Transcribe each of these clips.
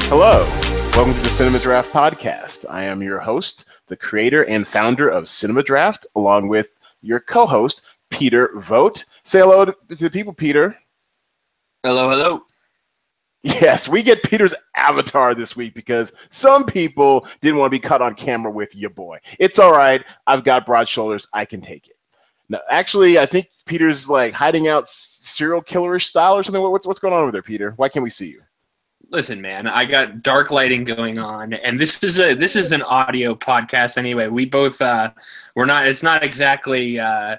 Hello, welcome to the CinemaDraft podcast. I am your host, the creator and founder of CinemaDraft, along with your co-host, Peter Vogt. Say hello to the people, Peter. Hello, hello. Yes, we get Peter's avatar this week because some people didn't want to be caught on camera with your boy. It's all right. I've got broad shoulders. I can take it. No, actually, I think Peter's like hiding out serial killerish style or something. What's going on over there, Peter? Why can't we see you? Listen, man, I got dark lighting going on, and this is an audio podcast anyway. We both it's not exactly Ryan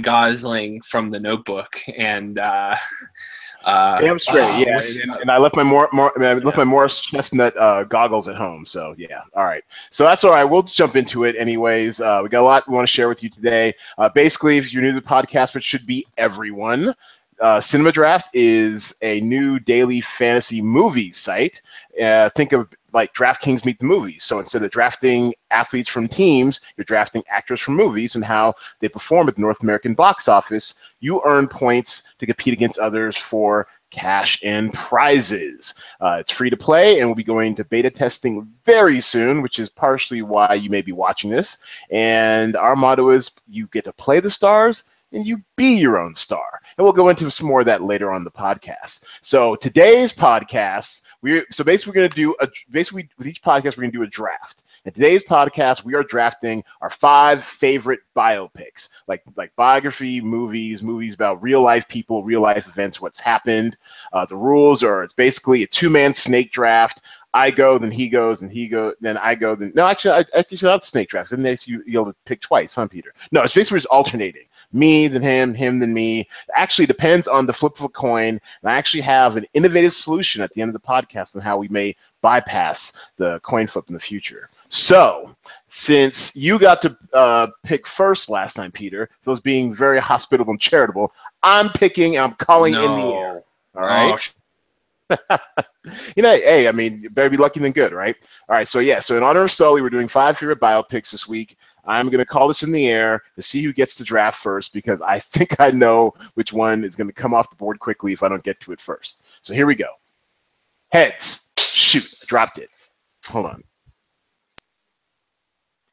Gosling from The Notebook, and damn straight, yeah. And I left my Morris Chestnut goggles at home, so yeah. All right, so that's all right. We'll just jump into it, anyways. We got a lot we want to share with you today. Basically, if you're new to the podcast, which should be everyone. CinemaDraft is a new daily fantasy movie site. Think of like DraftKings meet the movies. So instead of drafting athletes from teams, you're drafting actors from movies and how they perform at the North American box office. You earn points to compete against others for cash and prizes. It's free to play, and we'll be going to beta testing very soon, which is partially why you may be watching this. And our motto is you get to play the stars and you be your own star. And we'll go into some more of that later on in the podcast. So today's podcast, with each podcast, we're gonna do a draft. In today's podcast, we are drafting our 5 favorite biopics, like biography movies about real life people, real life events, what's happened. The rules are it's basically a 2-man snake draft. I go, then he goes, and he goes, then I go, then no, actually, it's not snake draft. Then you'll be able to pick twice, huh, Peter? No, it's basically just alternating. Me, then him, then me. Actually depends on the flip of a coin. And I actually have an innovative solution at the end of the podcast on how we may bypass the coin flip in the future. So, since you got to pick first last time, Peter, those being very hospitable and charitable, I'm calling in the air. All right? Hey, I mean, you better be lucky than good, right? All right, so yeah, so in honor of Sully, we're doing 5 favorite biopics this week. I'm going to call this in the air to see who gets to draft first because I think I know which one is going to come off the board quickly if I don't get to it first. So here we go. Heads. Shoot, I dropped it. Hold on.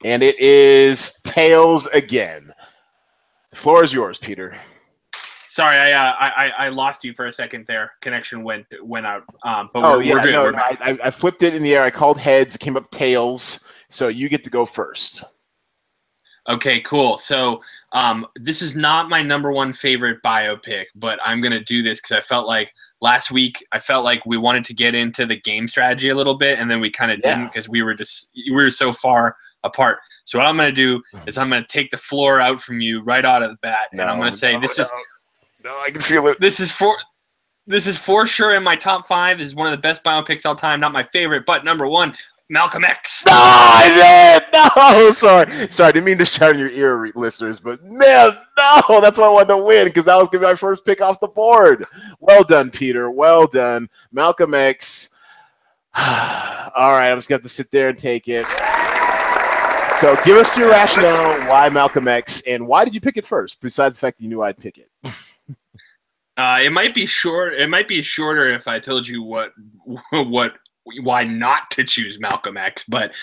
And it is tails again. The floor is yours, Peter. Sorry, I lost you for a second there. Connection went out. But we're good. No, I flipped it in the air. I called heads. It came up tails. So you get to go first. Okay, cool. So this is not my number 1 favorite biopic, but I'm going to do this because I felt like last week we wanted to get into the game strategy a little bit, and then we kind of didn't because we were so far apart. So what I'm going to do is I'm going to take the floor out from you right out of the bat, and I'm going to say No, I can feel it. This is for sure in my top 5. This is one of the best biopics all time. Not my favorite, but number 1, Malcolm X. No, I did. No, sorry. I didn't mean to shout in your ear, listeners, but man, no, that's why I wanted to win because that was gonna be my first pick off the board. Well done, Peter. Well done, Malcolm X. All right, I'm just gonna have to sit there and take it. So, give us your rationale why Malcolm X, and why did you pick it first? Besides the fact that you knew I'd pick it. It might be short. It might be shorter if I told you why not to choose Malcolm X. But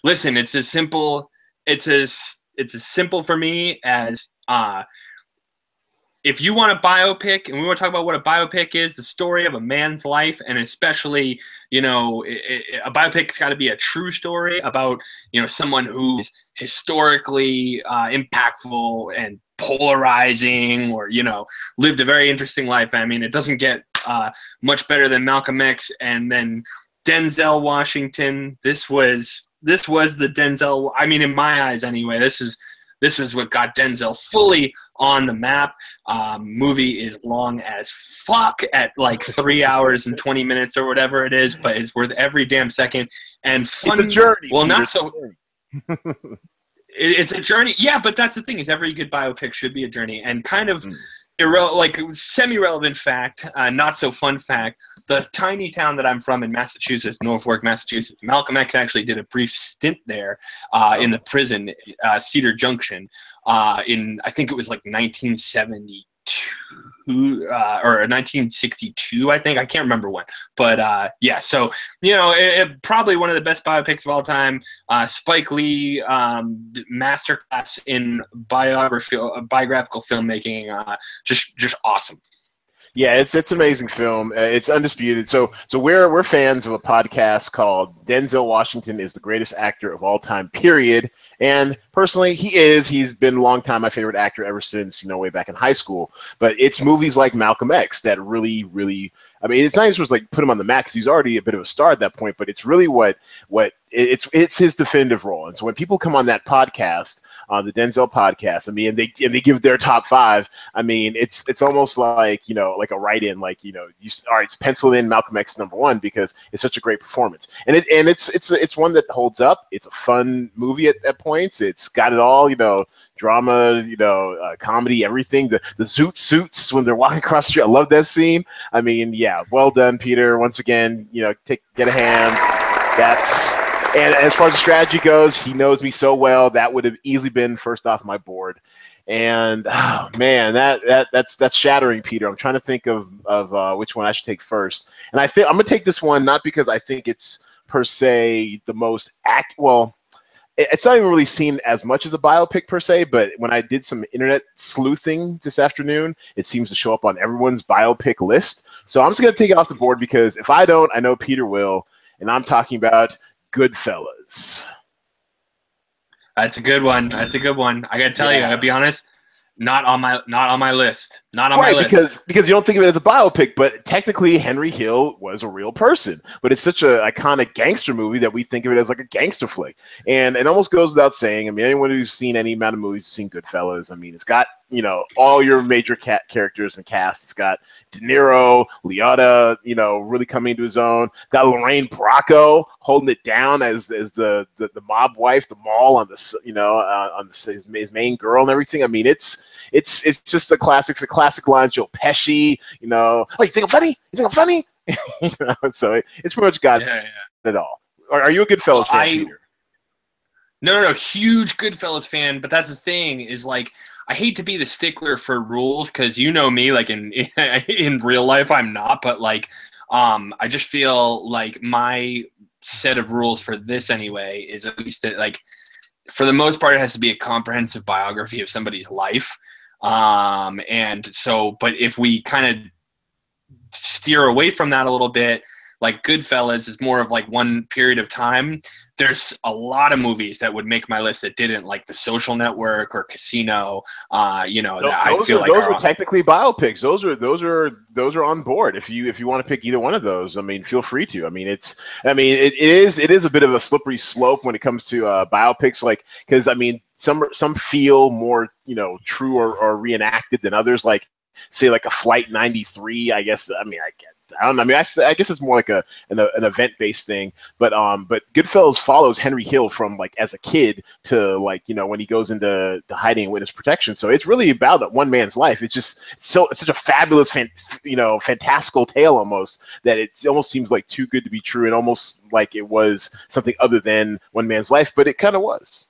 listen, it's as simple for me as if you want a biopic, and we want to talk about what a biopic is, the story of a man's life, and especially, a biopic's got to be a true story about, someone who's historically impactful and polarizing or, lived a very interesting life. I mean, it doesn't get much better than Malcolm X. And then Denzel Washington, this was the Denzel, I mean, in my eyes anyway, this was what got Denzel fully on the map. Movie is long as fuck at like 3 hours and 20 minutes or whatever it is, but it's worth every damn second. And fun. It's a journey. Well, not so. It's a journey. Yeah, but that's the thing is every good biopic should be a journey. And kind of semi-relevant fact, not so fun fact, the tiny town that I'm from in Massachusetts, Norfolk, Massachusetts, Malcolm X actually did a brief stint there in the prison, Cedar Junction, in, I think it was like 1972. or 1962, I think. I can't remember when. But yeah, so, probably one of the best biopics of all time. Spike Lee, masterclass in biographical filmmaking. Just awesome. Yeah, it's an amazing film. It's undisputed. So we're fans of a podcast called Denzel Washington is the Greatest Actor of All Time, period. And personally, he is. He's been a long time my favorite actor ever since, way back in high school. But it's movies like Malcolm X that really, really, I mean, it's not even supposed to like put him on the map because he's already a bit of a star at that point, but it's really it's his definitive role. And so when people come on that podcast, on the Denzel podcast, I mean, and they give their top 5. I mean, it's almost like like a write-in, like all right, it's penciled in Malcolm X #1 because it's such a great performance, and it's one that holds up. It's a fun movie at points. It's got it all, drama, comedy, everything. The zoot suits when they're walking across the street. I love that scene. I mean, yeah, well done, Peter. Once again, get a hand. And as far as the strategy goes, he knows me so well. That would have easily been first off my board. And oh, man, that's shattering, Peter. I'm trying to think of which one I should take first. And I think I'm gonna take this one not because I think it's per se the most it's not even really seen as much as a biopic per se, but when I did some internet sleuthing this afternoon, it seems to show up on everyone's biopic list. So I'm just gonna take it off the board because if I don't, I know Peter will, and I'm talking about Goodfellas. That's a good one. I gotta tell you, I gotta be honest. Not on my list. Not on my list. Because you don't think of it as a biopic, but technically Henry Hill was a real person. But it's such an iconic gangster movie that we think of it as like a gangster flick. And it almost goes without saying. I mean, anyone who's seen any amount of movies has seen Goodfellas. I mean, it's got all your major characters and cast. It's got De Niro, Liotta, really coming into his own. It's got Lorraine Bracco holding it down as the mob wife, the mall on his main girl and everything. I mean, it's just the classic lines. Joe Pesci, oh, you think I'm funny? You think I'm funny? So it's pretty much got it all. Are you a Goodfellas fan, Peter? No, huge Goodfellas fan. But that's the thing is like, I hate to be the stickler for rules because me, like in real life, I'm not. But like, I just feel like my set of rules for this anyway is at least that, like, for the most part, it has to be a comprehensive biography of somebody's life. And so, but if we kind of steer away from that a little bit, like Goodfellas is more of like one period of time. There's a lot of movies that would make my list that didn't, like The Social Network or Casino. I feel like those are technically biopics. Those are on board. If you want to pick either one of those, I mean, feel free to. I mean, it is a bit of a slippery slope when it comes to biopics, like because I mean, some feel more true or reenacted than others. Like say like a Flight 93. I guess I don't know. I mean, I guess it's more like an event-based thing. But Goodfellas follows Henry Hill from like as a kid to like when he goes into hiding and witness protection. So it's really about that one man's life. It's such a fabulous, fantastical tale almost that it almost seems like too good to be true. And almost like it was something other than one man's life, but it kind of was.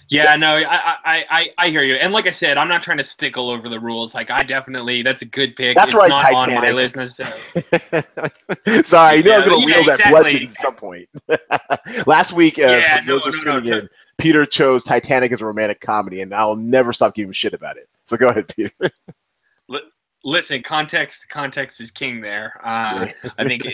Yeah, no, I hear you. And like I said, I'm not trying to stick all over the rules. Like, that's a good pick. That's right, not Titanic. On my list necessarily. Sorry, I was going to wheel that bludgeon at some point. Last week, Peter chose Titanic as a romantic comedy, and I'll never stop giving him shit about it. So go ahead, Peter. Listen, context is king there. I think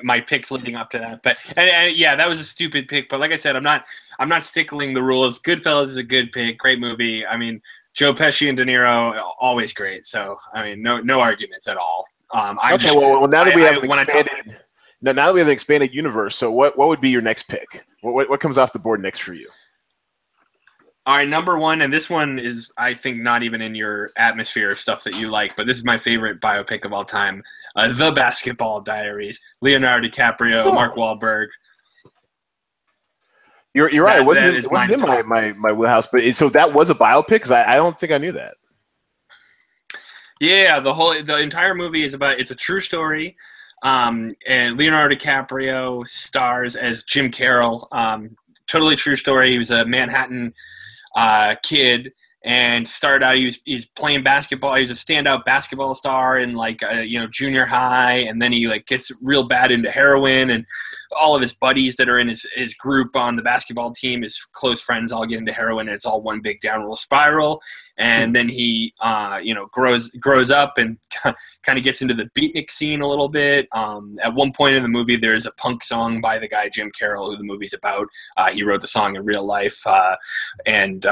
my picks leading up to that, but and yeah, that was a stupid pick. But like I said, I'm not stickling the rules. Goodfellas is a good pick, great movie. I mean, Joe Pesci and De Niro always great. So I mean, no arguments at all. Now that we have an expanded universe, so what would be your next pick? What comes off the board next for you? All right, number one, and this one is, I think, not even in your atmosphere of stuff that you like, but this is my favorite biopic of all time, The Basketball Diaries, Leonardo DiCaprio, Mark Wahlberg. You're right. It wasn't in my wheelhouse, but so that was a biopic? Because I don't think I knew that. Yeah, the entire movie is it's a true story, and Leonardo DiCaprio stars as Jim Carroll. Totally true story. He was a Manhattan kid, and started out, he's playing basketball. He's a standout basketball star in like junior high, and then he like gets real bad into heroin, and all of his buddies that are in his group on the basketball team, his close friends, all get into heroin, and it's all one big downward spiral. And then he grows up and kind of gets into the beatnik scene a little bit. At one point in the movie, there's a punk song by the guy Jim Carroll, who the movie's about. He wrote the song in real life, and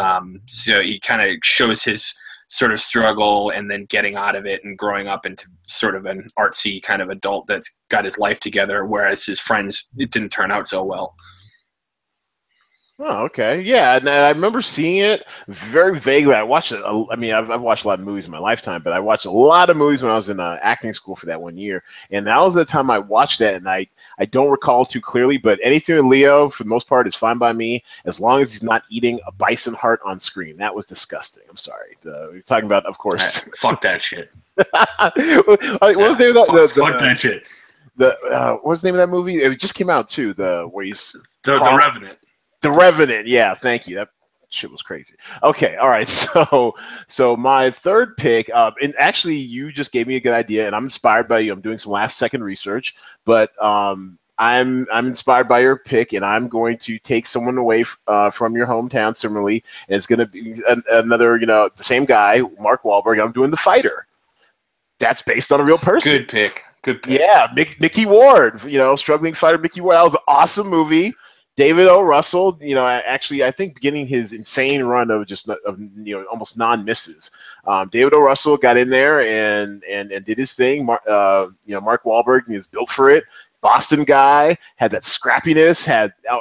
so he kind of shows his sort of struggle and then getting out of it and growing up into sort of an artsy kind of adult that's got his life together, whereas his friends, it didn't turn out so well. Oh, okay. Yeah, and I remember seeing it very vaguely. I watched it. I mean, I've watched a lot of movies in my lifetime, but I watched a lot of movies when I was in acting school for that 1 year. And that was the time I watched that, and I don't recall too clearly, but anything with Leo, for the most part, is fine by me, as long as he's not eating a bison heart on screen. That was disgusting. I'm sorry. We're talking about, of course. Fuck that shit. What was the name of that? Fuck that shit. What was the name of that movie? It just came out, too, where he's... The Revenant. The Revenant, yeah, thank you. That shit was crazy. Okay, all right. So my third pick, and actually you just gave me a good idea, and I'm inspired by you. I'm doing some last second research, but I'm inspired by your pick, and I'm going to take someone away from your hometown, similarly, and it's going to be another, the same guy, Mark Wahlberg. I'm doing The Fighter. That's based on a real person. Good pick. Yeah, Mickey Ward. Struggling fighter Mickey Ward. That was an awesome movie. David O. Russell, actually, I think beginning his insane run of almost non-misses. David O. Russell got in there and did his thing. Mark Wahlberg is built for it. Boston guy, had that scrappiness,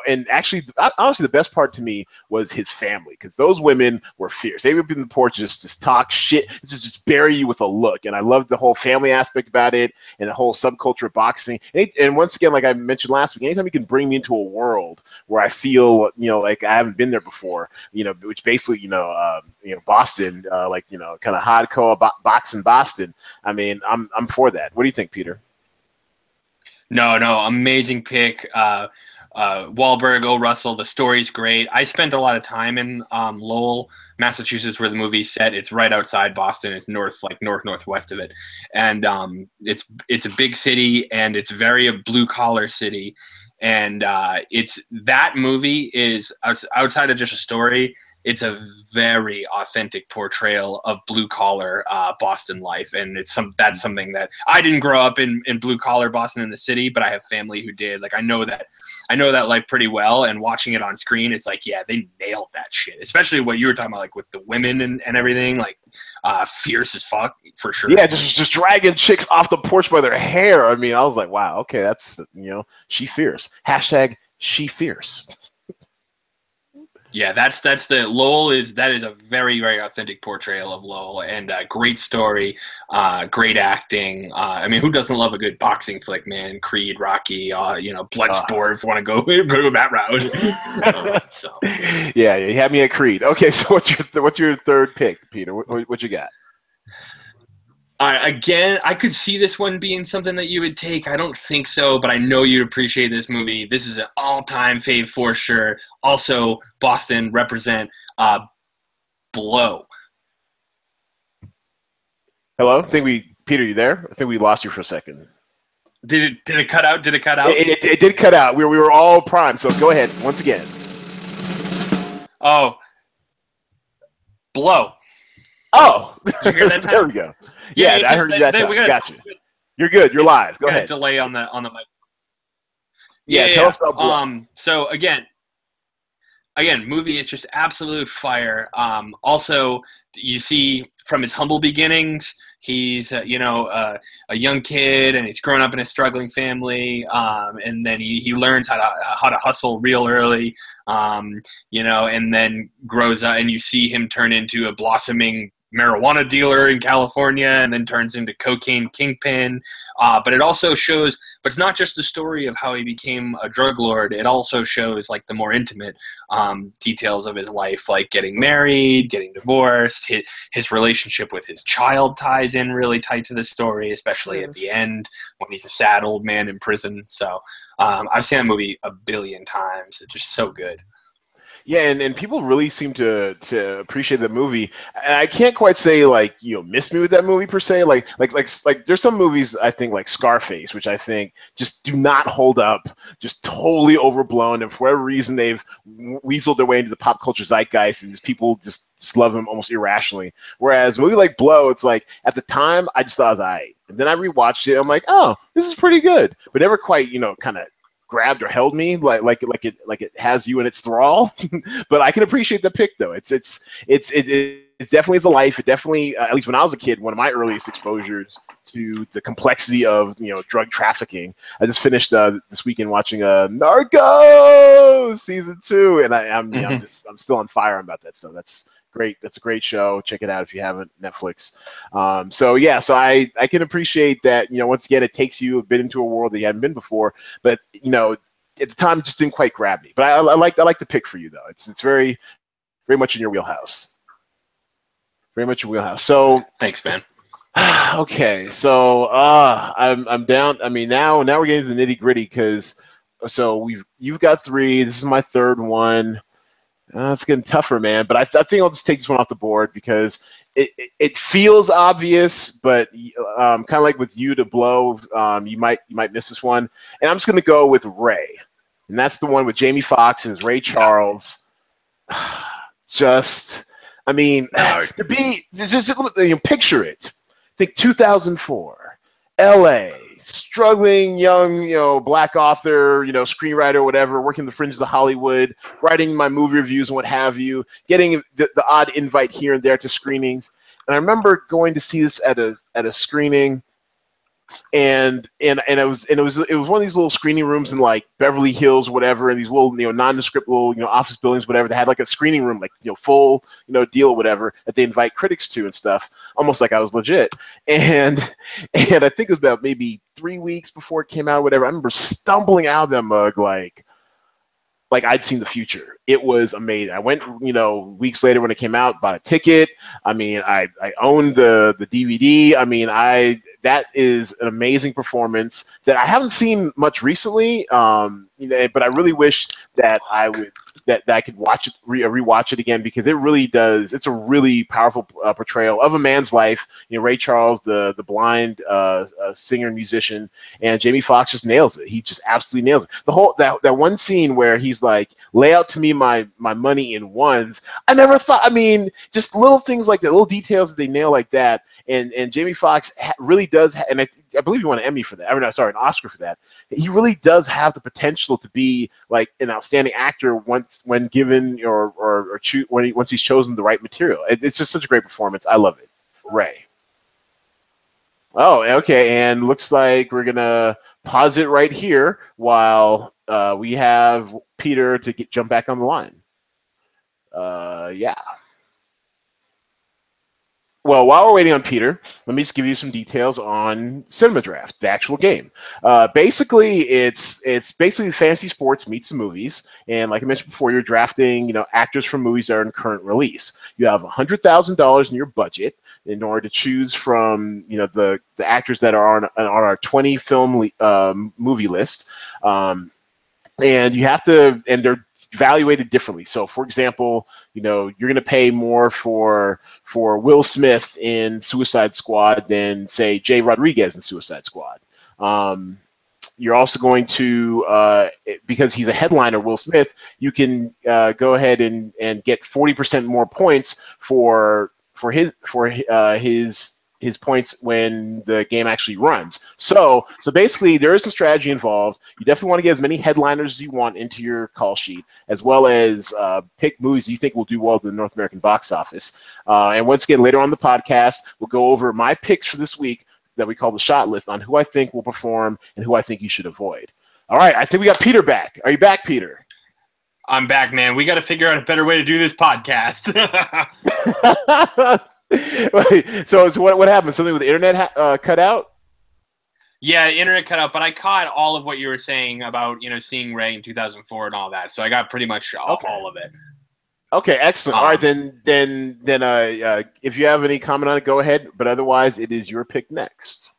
and actually, honestly, the best part to me was his family, because those women were fierce. They would be in the porch, just talk shit, just bury you with a look. And I loved the whole family aspect about it, and the whole subculture of boxing. And once again, like I mentioned last week, anytime you can bring me into a world where I feel, like I haven't been there before, which basically, Boston, kind of hardcore boxing Boston. I mean, I'm for that. What do you think, Peter? No, amazing pick. Wahlberg, O. Russell, the story's great. I spent a lot of time in Lowell, Massachusetts, where the movie's set. It's right outside Boston. It's northwest of it, and it's a big city, and it's very a blue collar city, and that movie is outside of just a story. It's a very authentic portrayal of blue collar Boston life, and that's something that I didn't grow up in blue collar Boston in the city, but I have family who did. Like I know that life pretty well, and watching it on screen, it's like, yeah, they nailed that shit. Especially what you were talking about, like with the women and everything, like fierce as fuck for sure. Yeah, just dragging chicks off the porch by their hair. I mean, I was like, wow, okay, that's she fierce. # she fierce. Yeah, that's the Lowell that is a very, very authentic portrayal of Lowell, and great story, great acting. I mean, who doesn't love a good boxing flick, man? Creed, Rocky, Bloodsport, if you want to go that route. So yeah, you had me at Creed. Okay, so what's your third pick, Peter? What you got? Again, I could see this one being something that you would take. I don't think so, but I know you'd appreciate this movie. This is an all-time fave for sure. Also, Boston represent Blow. Hello? Peter, you there? I think we lost you for a second. Did it cut out? Did it cut out? It did cut out. We were all primed, so go ahead once again. Oh. Blow. Oh, did you hear that time? There we go. Yeah, I heard you that time. Got you. You're good. You're live. Go ahead. Delay on the mic. Yeah. Tell us about Blow. So again, movie is just absolute fire. Also, you see from his humble beginnings, he's a young kid, and he's grown up in a struggling family, and then he learns how to hustle real early, and then grows up, and you see him turn into a blossoming marijuana dealer in California, and then turns into cocaine kingpin. But it also shows, but it's not just the story of how he became a drug lord. It also shows like the more intimate details of his life, like getting married, getting divorced. His relationship with his child ties in really tight to the story, especially at the end when he's a sad old man in prison. So I've seen that movie a billion times. It's just so good. Yeah, and people really seem to appreciate the movie. And I can't quite say like miss me with that movie per se. Like there's some movies I think like Scarface, which I think just do not hold up, just totally overblown, and for whatever reason they've weaseled their way into the pop culture zeitgeist, and just people just love them almost irrationally. Whereas a movie like Blow, it's like at the time I just thought it was alright, and then I rewatched it. I'm like, oh, this is pretty good, but never quite kind of grabbed or held me like it has you in its thrall. But I can appreciate the pick though. It definitely is a life. It definitely, at least when I was a kid, one of my earliest exposures to the complexity of drug trafficking. I just finished this weekend watching Narcos season 2, and I'm still on fire about that stuff. That's great. That's a great show. Check it out if you haven't. Netflix. So I can appreciate that. Once again, it takes you a bit into a world that you haven't been before, but at the time, it just didn't quite grab me. But I like the pick for you though. It's very very much in your wheelhouse. Very much your wheelhouse. So thanks, man. Okay, so I'm down. I mean, now we're getting to the nitty gritty because you've got 3. This is my 3rd one. It's getting tougher, man. But I think I'll just take this one off the board because it feels obvious, but kind of like with you to Blow, you might miss this one. And I'm just gonna go with Ray, and that's the one with Jamie Foxx as Ray Charles. Just, I mean, to be just picture it. Think 2004, L.A. Struggling young black author, screenwriter, whatever, working the fringes of Hollywood, writing my movie reviews and what have you, getting the odd invite here and there to screenings. And I remember going to see this at a screening. And it was one of these little screening rooms in like Beverly Hills, whatever, and these little nondescript little office buildings, whatever. They had like a screening room, like full deal, whatever, that they invite critics to and stuff, almost like I was legit. And I think it was about maybe 3 weeks before it came out, whatever. I remember stumbling out of that mug like I'd seen the future. It was amazing. I went, weeks later when it came out, bought a ticket. I mean, I owned the DVD. I mean, that is an amazing performance that I haven't seen much recently. But I really wish that I could watch it, rewatch it again, because it really does. It's a really powerful portrayal of a man's life. Ray Charles, the blind singer and musician, and Jamie Foxx just nails it. He just absolutely nails it. The whole that one scene where he's like, "Lay out to me my money in ones." I never thought. I mean, just little things like that, little details that they nail like that. And Jamie Foxx really does, and I believe he won an Emmy for that. I mean, no, sorry, an Oscar for that. He really does have the potential to be like an outstanding actor when given once he's chosen the right material. It's just such a great performance. I love it. Ray. Oh, okay, and looks like we're gonna pause it right here while we have Peter to jump back on the line. Yeah. Well, while we're waiting on Peter, let me just give you some details on CinemaDraft, the actual game. Basically, it's basically fantasy sports meets the movies, and like I mentioned before, you're drafting actors from movies that are in current release. You have $100,000 in your budget in order to choose from the actors that are on our 20 film movie list, and you have to, and they're evaluated differently. So, for example, you're going to pay more for Will Smith in Suicide Squad than, say, Jay Rodriguez in Suicide Squad. You're also going to, because he's a headliner, Will Smith, you can go ahead and get 40% more points for his points when the game actually runs. So basically, there is some strategy involved. You definitely want to get as many headliners as you want into your call sheet, as well as pick movies you think will do well at the North American box office. And once again, later on the podcast, we'll go over my picks for this week that we call the shot list on who I think will perform and who I think you should avoid. All right, I think we got Peter back. Are you back, Peter? I'm back, man. We got to figure out a better way to do this podcast. So what happened? Something with the internet cut out? Yeah, the internet cut out, but I caught all of what you were saying about seeing Ray in 2004 and all that. So I got pretty much all of it. Okay, excellent. All right, then if you have any comment on it, go ahead. But otherwise, it is your pick next.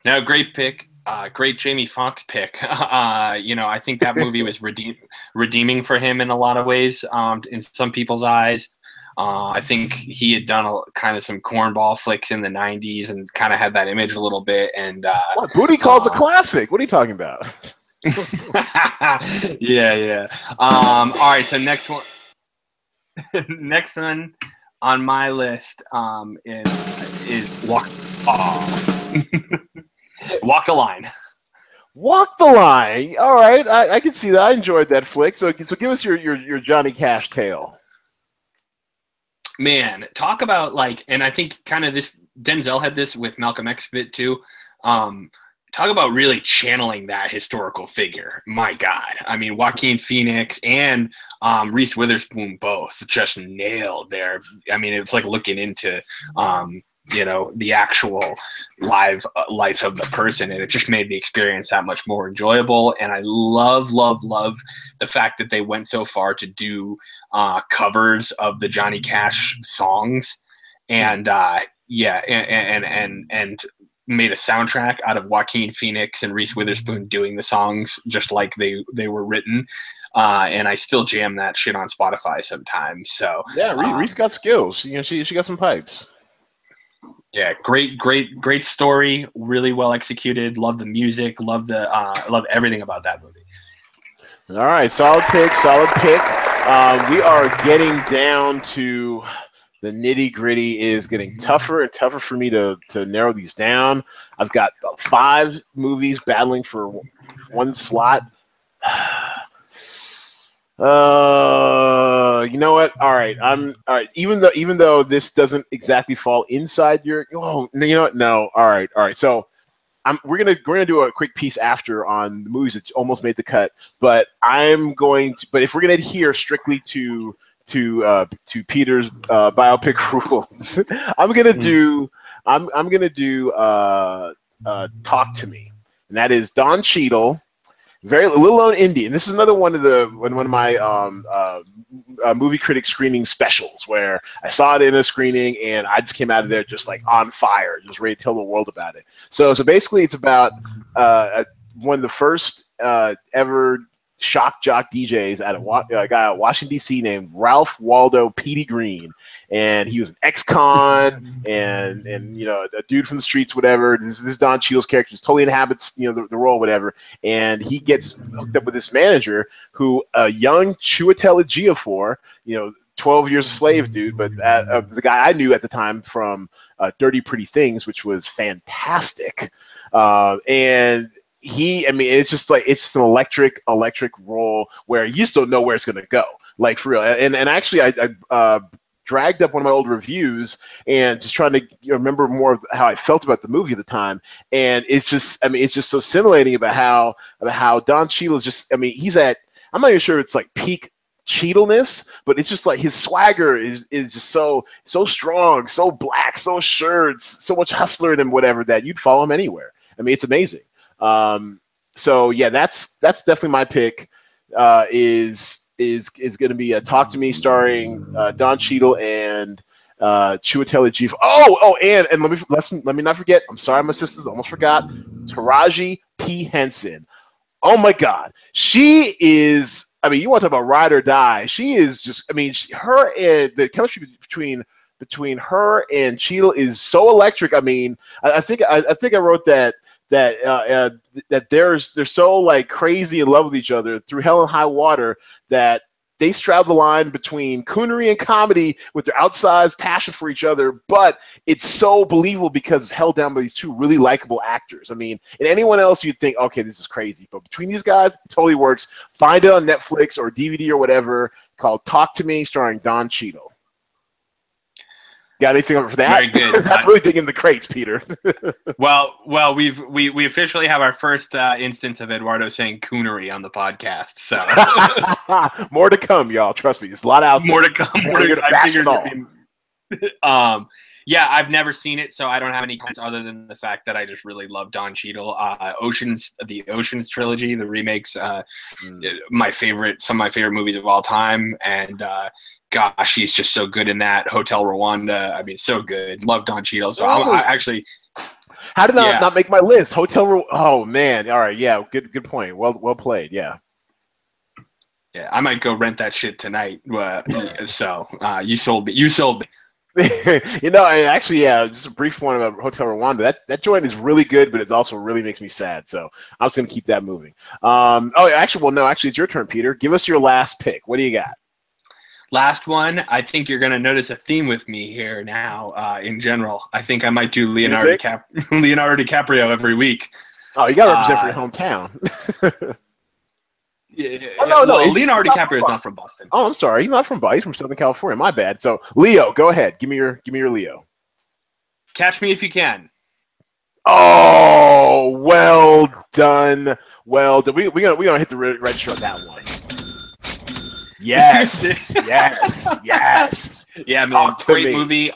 Now, great pick. Great Jamie Foxx pick. I think that movie was redeeming for him in a lot of ways, in some people's eyes. I think he had done kind of some cornball flicks in the 90s and kind of had that image a little bit. And what Booty Call's a classic. What are you talking about? Yeah. All right, so next one. Next one on my list is Walk Walk the Line. Walk the Line. All right, I can see that. I enjoyed that flick. So give us your Johnny Cash tale. Man, talk about and I think kind of this Denzel had this with Malcolm X bit too. Talk about really channeling that historical figure. My God, I mean Joaquin Phoenix and Reese Witherspoon both just nailed there. I mean, it's like looking into the actual life of the person, and it just made the experience that much more enjoyable. And I love the fact that they went so far to do covers of the Johnny Cash songs, and and made a soundtrack out of Joaquin Phoenix and Reese Witherspoon doing the songs just like they were written. And I still jam that shit on Spotify sometimes. So yeah, Reese got skills. She got some pipes. Yeah, great story. Really well executed. Love the music. Love everything about that movie. All right, solid pick. We are getting down to the nitty-gritty. Is getting tougher and tougher for me to narrow these down. I've got 5 movies battling for one slot. You know what? All right, all right. Even though this doesn't exactly fall inside your. Oh, you know what? No. All right. So, we're gonna do a quick piece after on the movies that almost made the cut. But But if we're gonna adhere strictly to Peter's biopic rules, I'm gonna do Talk to Me, and that is Don Cheadle. Very little known indie, and this is another one of my movie critic screening specials where I saw it in a screening and I just came out of there just like on fire, just ready to tell the world about it. So basically, it's about one of the first ever shock jock DJs at a guy at Washington D.C. named Ralph Waldo Petey Green, and he was an ex-con and a dude from the streets, whatever. This is Don Cheadle's character. Just totally inhabits the role, whatever. And he gets hooked up with this manager who a young Chiwetel Ejiofor, 12 Years a Slave dude, but the guy I knew at the time from Dirty Pretty Things, which was fantastic, and it's just an electric role where you just don't know where it's going to go, like for real. And actually, I dragged up one of my old reviews and just trying to remember more of how I felt about the movie at the time. And it's just so scintillating about how Don Cheadle is just, I'm not even sure it's like peak Cheadleness, but it's just like his swagger is just so strong, so black, so sure, so much hustler in him, whatever, that you'd follow him anywhere. It's amazing. So yeah, that's definitely my pick. Is going to be Talk to Me, starring Don Cheadle and Chiwetel Ejiofor. And let me not forget. I'm sorry, my sisters, almost forgot. Taraji P. Henson. Oh my God, she is. You want to talk about ride or die? She is just. Her and the chemistry between her and Cheadle is so electric. I think I wrote that they're so like crazy in love with each other through hell and high water that they straddle the line between coonery and comedy with their outsized passion for each other, but it's so believable because it's held down by these two really likable actors. And anyone else you'd think, okay, this is crazy, but between these guys, it totally works. Find it on Netflix or DVD or whatever, called Talk to Me, starring Don Cheadle. Got anything for that? Very good. That's really digging the crates, Peter. Well, we officially have our first instance of Edwardo saying coonery on the podcast. So more to come, y'all. Trust me, there's a lot out there. More to come. I figured yeah, I've never seen it, so I don't have any comments other than the fact that I just really love Don Cheadle. The Oceans trilogy, the remakes, some of my favorite movies of all time, and gosh, he's just so good in that. Hotel Rwanda, so good. Love Don Cheadle. So I actually. How did I Yeah. not make my list? Oh man. All right. Yeah. Good point. Well played. Yeah. Yeah. I might go rent that shit tonight. So you sold me. You sold me. Actually, yeah, just a brief one about Hotel Rwanda. That joint is really good, but it also really makes me sad. So I was going to keep that moving. Actually, it's your turn, Peter. Give us your last pick. What do you got? Last one. I think you're going to notice a theme with me here now. In general, I think I might do Leonardo DiCaprio every week. Oh, you got to represent for your hometown. Yeah, no. Leonardo DiCaprio is not from Boston. Oh, I'm sorry. He's not from Boston. He's from Southern California. My bad. So, Leo, go ahead. Give me your Leo. Catch Me If You Can. Oh, well done. Well done. We gonna hit the register on that one. Yes. Yes. Yeah, man. Great movie.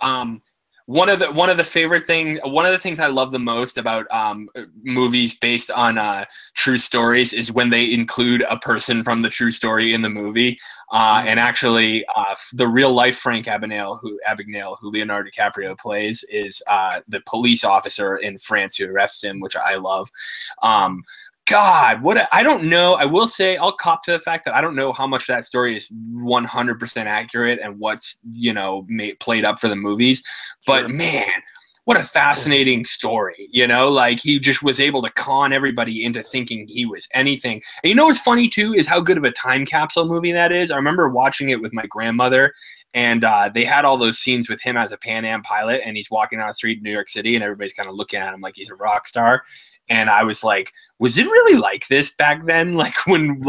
One of the things I love the most about movies based on true stories is when they include a person from the true story in the movie. And actually, the real life Frank Abagnale, who Leonardo DiCaprio plays, is the police officer in France who arrests him, which I love. God, I don't know. I will say I'll cop to the fact that I don't know how much that story is 100% accurate and what's played up for the movies. But man, what a fascinating story! Like he just was able to con everybody into thinking he was anything. And what's funny too is how good of a time capsule movie that is. I remember watching it with my grandmother, and they had all those scenes with him as a Pan Am pilot, and he's walking down the street in New York City, and everybody's kind of looking at him like he's a rock star. And I was like, was it really like this back then? Like when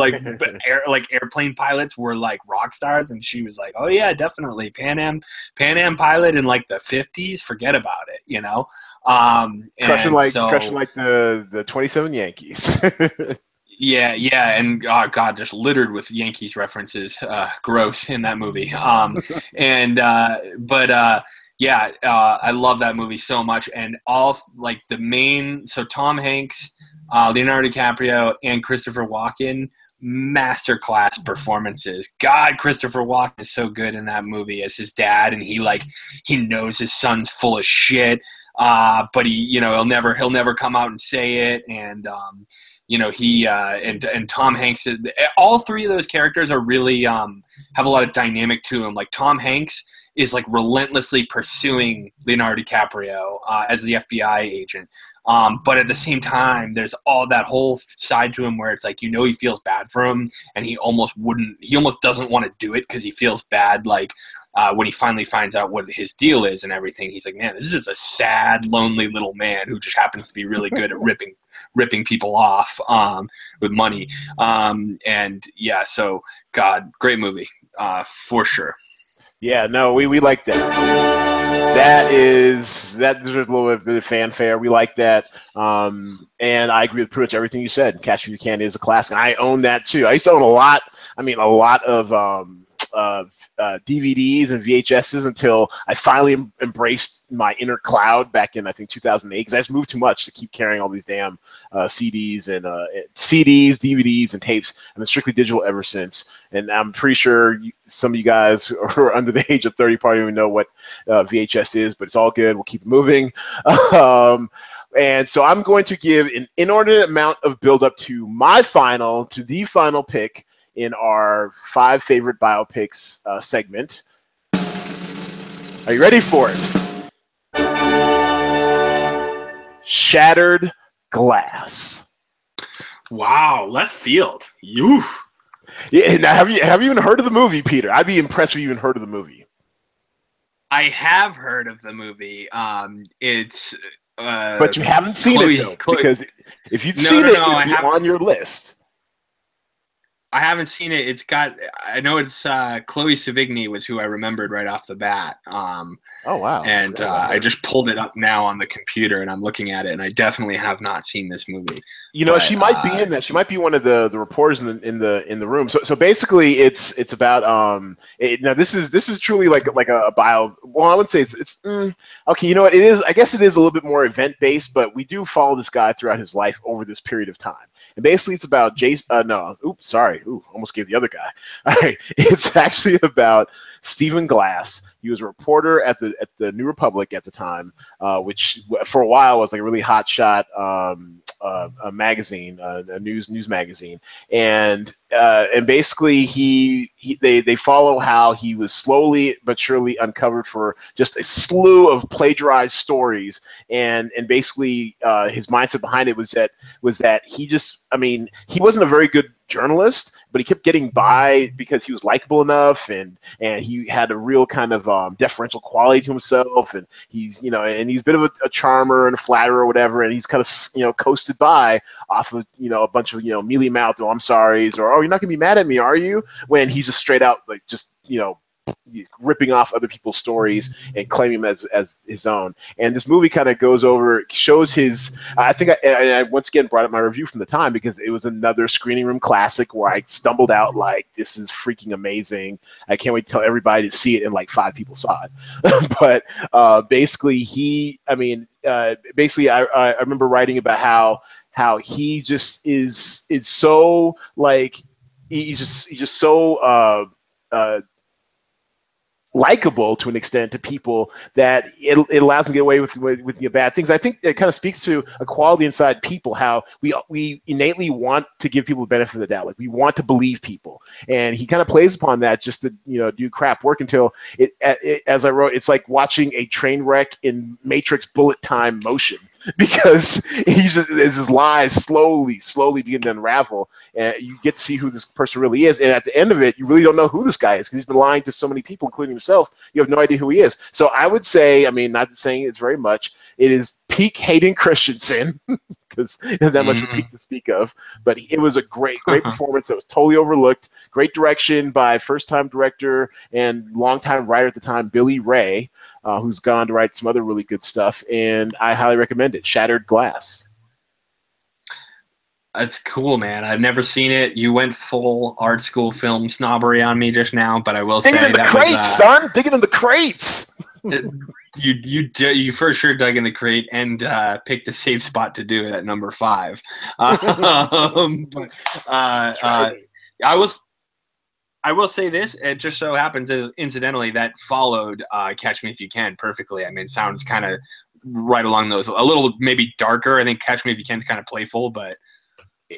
airplane pilots were like rock stars? And she was like, oh yeah, definitely Pan Am pilot in like the 50s. Forget about it, Crushing like the 27 Yankees. Yeah, and oh god, just littered with Yankees references. Gross in that movie. Yeah, I love that movie so much, and all like the main. So Tom Hanks, Leonardo DiCaprio, and Christopher Walken, masterclass performances. God, Christopher Walken is so good in that movie as his dad, and he knows his son's full of shit, but he'll never come out and say it, and and Tom Hanks. All three of those characters are really have a lot of dynamic to them. Like Tom Hanks is like relentlessly pursuing Leonardo DiCaprio as the FBI agent. But at the same time, there's all that whole side to him where it's like, he feels bad for him, and he almost doesn't want to do it because he feels bad. Like when he finally finds out what his deal is and everything, he's like, man, this is just a sad, lonely little man who just happens to be really good at ripping people off with money. And yeah, so God, great movie for sure. Yeah, no, we like that. That deserves a little bit of fanfare. We like that, and I agree with pretty much everything you said. Catch Me If You Can is a classic, and I own that too. I used to own a lot of DVDs and VHSs until I finally embraced my inner cloud back in, I think, 2008, because I just moved too much to keep carrying all these damn CDs, DVDs, and tapes. I've been strictly digital ever since. And I'm pretty sure some of you guys who are under the age of 30 probably don't even know what VHS is, but it's all good. We'll keep it moving. And so I'm going to give an inordinate amount of build-up to the final pick in our 5 favorite biopics segment. Are you ready for it? Shattered Glass. Wow, left field. You. Yeah. Now, have you even heard of the movie, Peter? I'd be impressed if you even heard of the movie. I have heard of the movie. It's. But you haven't seen it though, because if you'd seen it, it'd be on your list. I haven't seen it. I know it's Chloe Sevigny was who I remembered right off the bat. Oh wow! And I just pulled it up now on the computer, and I'm looking at it, and I definitely have not seen this movie. She might be in that. She might be one of the reporters in the room. So basically, it's about now this is truly like a bio. Well, I would say it's okay. You know what? It is. I guess it is a little bit more event based, but we do follow this guy throughout his life over this period of time. And basically, it's about Jason. No, oops, sorry. Ooh, almost gave the other guy. All right, it's actually about Stephen Glass. He was a reporter at the New Republic at the time, which for a while was like a really hot shot a magazine, a news magazine, and basically they follow how he was slowly but surely uncovered for just a slew of plagiarized stories, and basically his mindset behind it was that he just, I mean, he wasn't a very good journalist, but he kept getting by because he was likable enough, and he had a real kind of deferential quality to himself, and he's he's a bit of a charmer and a flatterer or whatever, and he's kind of coasted by off of a bunch of mealy mouthed "oh, I'm sorry's" or "oh, you're not gonna be mad at me, are you?" when he's just straight out like just ripping off other people's stories and claiming them as his own. And this movie kind of goes over, shows his, I think I once again brought up my review from the time because it was another screening room classic where I stumbled out like, this is freaking amazing. I can't wait to tell everybody to see it, and like 5 people saw it. But basically I remember writing about how he just is so like, he's just so likable to an extent to people that it allows them to get away with bad things. I think it kind of speaks to a quality inside people, how we innately want to give people the benefit of the doubt. Like, we want to believe people, and he kind of plays upon that just to do crap work until as I wrote, it's like watching a train wreck in Matrix bullet time motion. Because his lies slowly begin to unravel, and you get to see who this person really is. And at the end of it, you really don't know who this guy is because he's been lying to so many people, including himself. You have no idea who he is. So I would say, I mean, not saying it's very much, it is peak Hayden Christensen because he doesn't have much of peak to speak of. But it was a great performance that was totally overlooked. Great direction by first-time director and longtime writer at the time, Billy Ray. Who's gone to write some other really good stuff, and I highly recommend it. Shattered Glass. That's cool, man. I've never seen it. You went full art school film snobbery on me just now, but I will say that crates, son. Digging in the crates. You for sure dug in the crate and picked a safe spot to do it at number 5. I will say this, it just so happens, incidentally, that followed Catch Me If You Can perfectly. I mean, it sounds kind of right along those, a little maybe darker. I think Catch Me If You Can is kind of playful, but...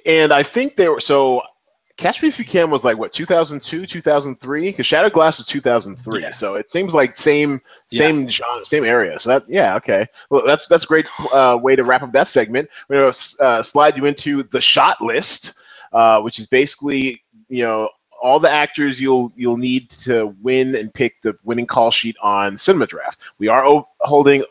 And I think Catch Me If You Can was like, what, 2002, 2003? Because Shattered Glass is 2003, yeah. So it seems like same genre, same area. So okay. Well, that's a great way to wrap up that segment. We're going to slide you into the shot list, which is basically, all the actors you'll need to win and pick the winning call sheet on CinemaDraft. We are holding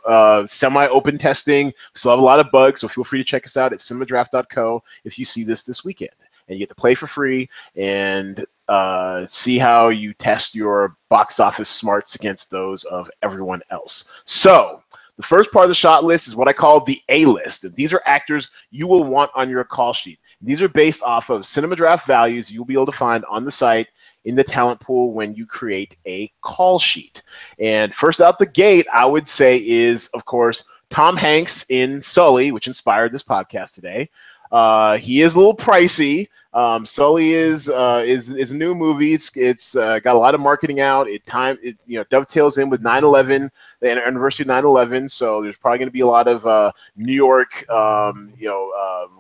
semi-open testing. We still have a lot of bugs, so feel free to check us out at cinemadraft.co if you see this weekend. And you get to play for free and see how you test your box office smarts against those of everyone else. So the first part of the shot list is what I call the A-list. And these are actors you will want on your call sheet. These are based off of CinemaDraft values you'll be able to find on the site in the talent pool when you create a call sheet. And first out the gate, I would say is, of course, Tom Hanks in Sully, which inspired this podcast today. He is a little pricey. Sully is a new movie. It's got a lot of marketing out. It dovetails in with 9/11, the anniversary of 9/11. So there's probably going to be a lot of New York,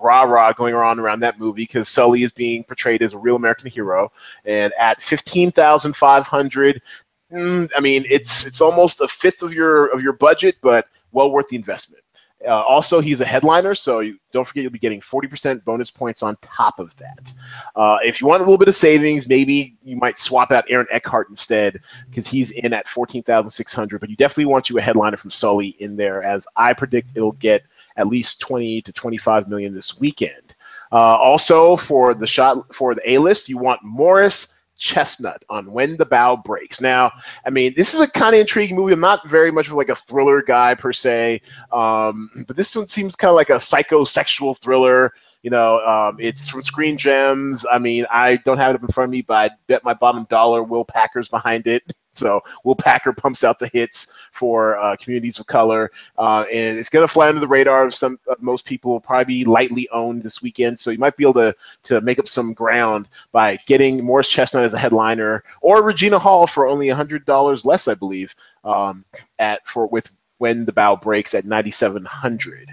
rah-rah going on around that movie because Sully is being portrayed as a real American hero. And at $15,500, I mean, it's almost a fifth of your budget, but well worth the investment. Also, he's a headliner, so don't forget you'll be getting 40% bonus points on top of that. If you want a little bit of savings, maybe you might swap out Aaron Eckhart instead because he's in at $14,600. But you definitely want you a headliner from Sully in there, as I predict it'll get at least 20 to 25 million this weekend. Also, for the A-list, you want Morris Chestnut on When the Bow Breaks. Now, I mean, this is a kind of intriguing movie. I'm not very much of like a thriller guy per se, but this one seems kind of like a psychosexual thriller. It's from Screen Gems. I mean, I don't have it up in front of me, but I bet my bottom dollar Will Packer's behind it. So Will Packer pumps out the hits for communities of color, and it's going to fly under the radar of most people. Will probably be lightly owned this weekend, so you might be able to make up some ground by getting Morris Chestnut as a headliner, or Regina Hall for only $100 less, I believe, with When the Bow Breaks at $9,700.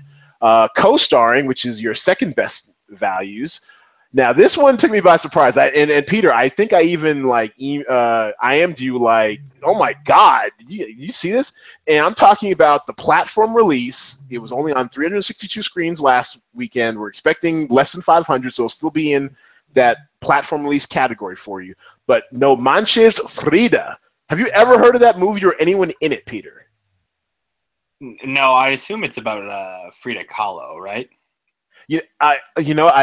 Co-starring, which is your second best values. Now this one took me by surprise. And Peter, I think I even IM'd you like, oh my God, you see this? And I'm talking about the platform release. It was only on 362 screens last weekend. We're expecting less than 500, so it'll still be in that platform release category for you. But No Manches Frida. Have you ever heard of that movie or anyone in it, Peter? No, I assume it's about Frida Kahlo, right? I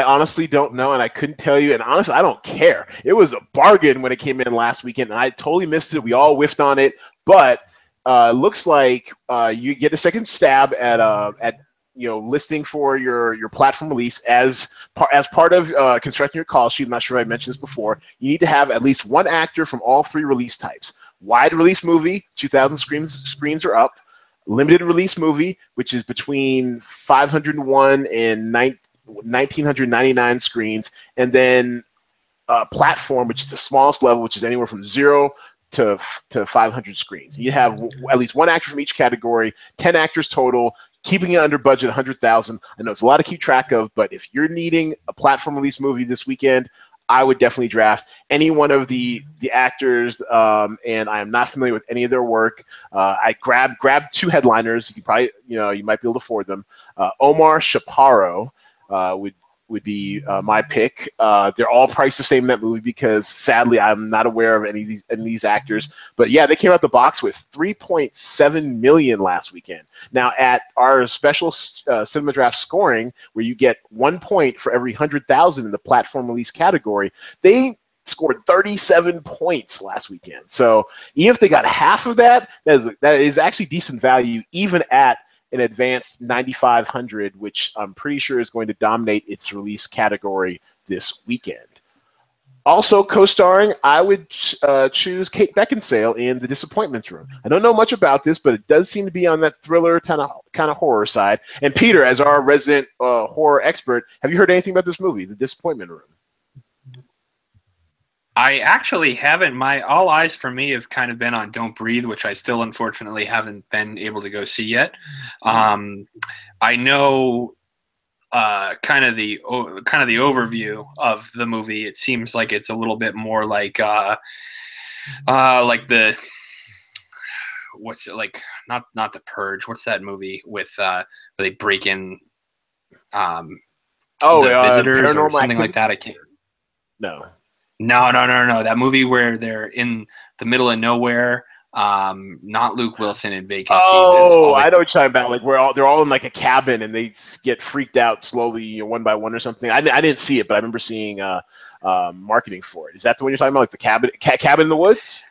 honestly don't know, and I couldn't tell you. And honestly, I don't care. It was a bargain when it came in last weekend, and I totally missed it. We all whiffed on it, but looks like you get a second stab at listing for your platform release as part of constructing your call sheet. I'm not sure if I mentioned this before. You need to have at least one actor from all three release types: wide release movie, 2,000 screens or up; limited release movie, which is between 501 and 1,999 screens, and then platform, which is the smallest level, which is anywhere from 0 to 500 screens. You have at least one actor from each category, 10 actors total, keeping it under budget, 100,000. I know it's a lot to keep track of, but if you're needing a platform release movie this weekend, I would definitely draft any one of the actors, and I am not familiar with any of their work. I grabbed two headliners. You probably, you might be able to afford them. Omar Chaparro would be my pick. They're all priced the same in that movie because sadly I'm not aware of any of these actors. But yeah, they came out the box with 3.7 million last weekend. Now at our special CinemaDraft scoring, where you get 1 point for every 100,000 in the platform release category, they scored 37 points last weekend. So even if they got half of that, that is actually decent value, even at an advanced 9,500, which I'm pretty sure is going to dominate its release category this weekend. Also co-starring, I would choose Kate Beckinsale in The Disappointments Room. I don't know much about this, but it does seem to be on that thriller kind of horror side. And Peter, as our resident horror expert, have you heard anything about this movie, The Disappointment Room? I actually haven't. All eyes for me have kind of been on Don't Breathe, which I still unfortunately haven't been able to go see yet. I know kind of the overview of the movie. It seems like it's a little bit more like the what's it like? Not The Purge. What's that movie with where they break in the visitors or something like that? I can't. No. No. That movie where they're in the middle of nowhere, not Luke Wilson in Vacancy. Oh, I know what you're talking about. Like they're all in like a cabin and they get freaked out slowly, one by one or something. I didn't see it, but I remember seeing marketing for it. Is that the one you're talking about, like the cabin in the woods?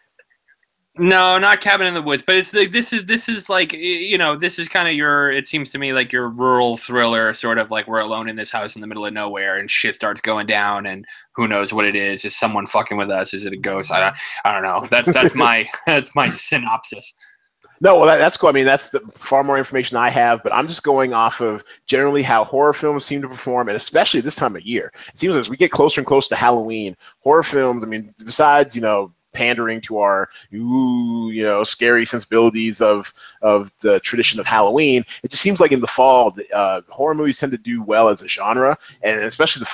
No, not Cabin in the Woods, but it's like this is like, this is kind of it seems to me like your rural thriller, sort of like we're alone in this house in the middle of nowhere and shit starts going down and who knows what it is. Is someone fucking with us? Is it a ghost? I don't know. That's my synopsis. No, well, that's cool. I mean, that's far more information I have, but I'm just going off of generally how horror films seem to perform, and especially this time of year. It seems as we get closer and closer to Halloween, horror films, I mean, besides, pandering to our scary sensibilities of the tradition of Halloween, it just seems like in the fall horror movies tend to do well as a genre, and especially the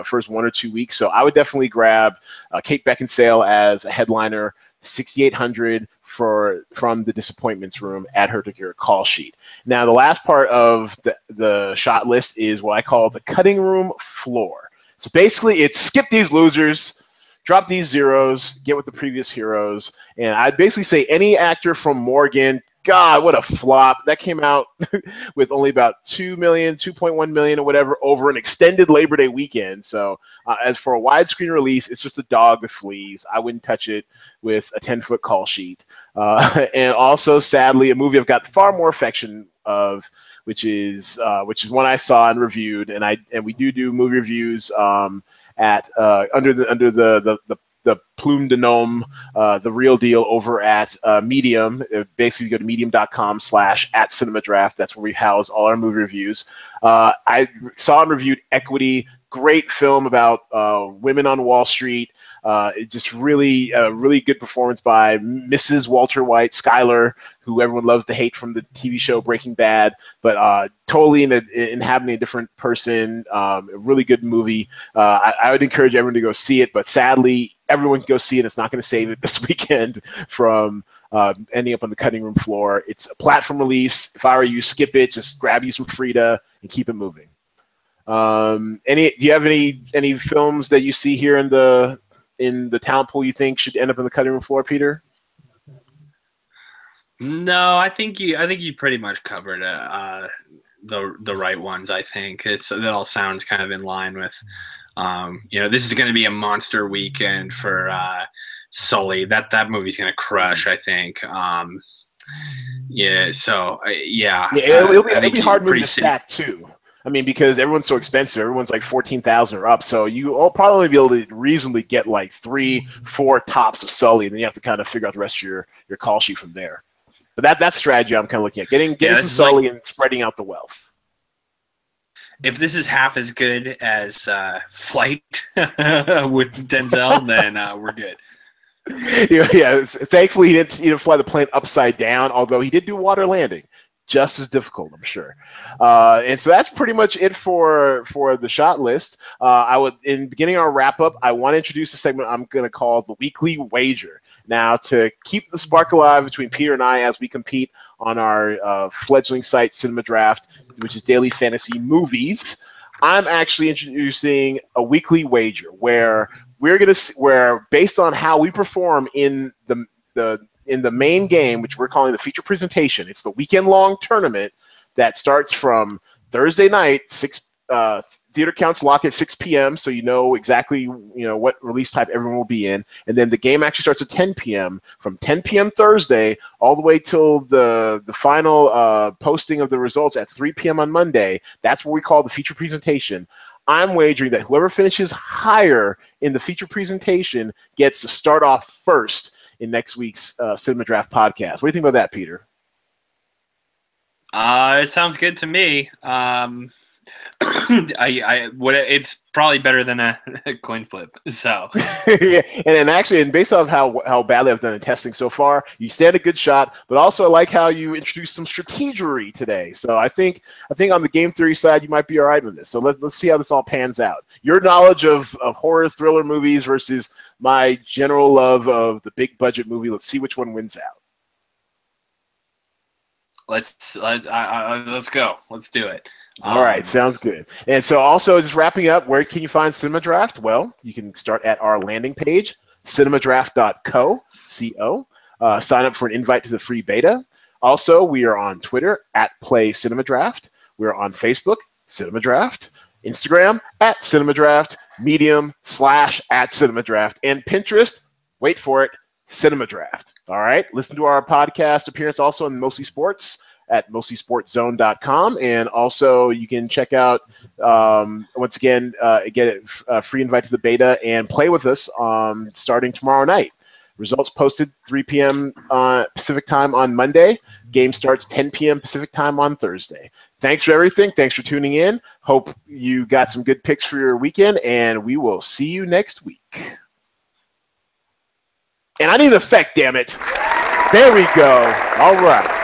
first 1 or 2 weeks. So I would definitely grab Kate Beckinsale as a headliner, 6,800 from The Disappointments Room, add her to your call sheet. Now the last part of the shot list is what I call the cutting room floor. So basically it's skip these losers, drop these zeros, get with the previous heroes, and I'd basically say any actor from Morgan. God, what a flop. That came out with only about 2 million, 2.1 million or whatever over an extended Labor Day weekend. So as for a widescreen release, it's just a dog with fleas. I wouldn't touch it with a 10-foot call sheet. And also, sadly, a movie I've got far more affection of, which is one I saw and reviewed, and we do movie reviews at under the the plume de nom, the real deal over at Medium. Basically, go to medium.com/@CinemaDraft. That's where we house all our movie reviews. I saw and reviewed Equity. Great film about women on Wall Street. It just really good performance by Mrs. Walter White, Skylar, who everyone loves to hate from the TV show Breaking Bad, but totally inhabiting a different person. A really good movie. I would encourage everyone to go see it, but sadly, everyone can go see it. It's not going to save it this weekend from ending up on the cutting room floor. It's a platform release. If I were you, skip it. Just grab you some Frida and keep it moving. Do you have any films that you see here in the talent pool you think should end up on the cutting room floor, Peter? No, I think you pretty much covered the right ones. I think that all sounds kind of in line with this is going to be a monster weekend for Sully. That movie's going to crush, I think. It'll be hard movie to stack too. I mean, because everyone's so expensive, everyone's like 14,000 or up, so you'll probably be able to reasonably get like 3-4 tops of Sully, and then you have to kind of figure out the rest of your call sheet from there. But that's strategy I'm kind of looking at, getting some Sully and spreading out the wealth. If this is half as good as Flight with Denzel, then we're good. Yeah, thankfully he didn't fly the plane upside down, although he did do water landing. Just as difficult, I'm sure. And so that's pretty much it for the shot list. In beginning our wrap up, I want to introduce a segment I'm going to call the Weekly Wager. Now, to keep the spark alive between Peter and I as we compete on our fledgling site, CinemaDraft, which is daily fantasy movies, I'm actually introducing a weekly wager where where based on how we perform in the main game, which we're calling the feature presentation, it's the weekend-long tournament that starts from Thursday night, theater counts lock at 6 p.m., so you know exactly what release type everyone will be in, and then the game actually starts at 10 p.m. From 10 p.m. Thursday all the way till the final posting of the results at 3 p.m. on Monday. That's what we call the feature presentation. I'm wagering that whoever finishes higher in the feature presentation gets to start off first in next week's CinemaDraft podcast. What do you think about that, Peter? It sounds good to me. It's probably better than a coin flip. So yeah, and based on how badly I've done in testing so far, you stand a good shot. But also, I like how you introduced some strategery today. So I think on the game theory side, you might be all right with this. So let's see how this all pans out. Your knowledge of horror thriller movies versus my general love of the big budget movie. Let's see which one wins out. Let's go. Let's do it. All right, sounds good. And so also just wrapping up, where can you find CinemaDraft? Well, you can start at our landing page, cinemadraft.co. Sign up for an invite to the free beta. Also, we are on Twitter @PlayCinemaDraft. We're on Facebook, CinemaDraft. Instagram @CinemaDraft. Medium /@CinemaDraft. And Pinterest, wait for it, CinemaDraft. All right, listen to our podcast appearance also on Mostly Sports at mostlysportszone.com, and also you can check out once again get a free invite to the beta and play with us starting tomorrow night. Results posted 3 p.m. Pacific time on Monday. Game starts 10 p.m. Pacific time on Thursday. Thanks for everything. Thanks for tuning in. Hope you got some good picks for your weekend, and we will see you next week. And I need an effect, damn it. There we go. All right.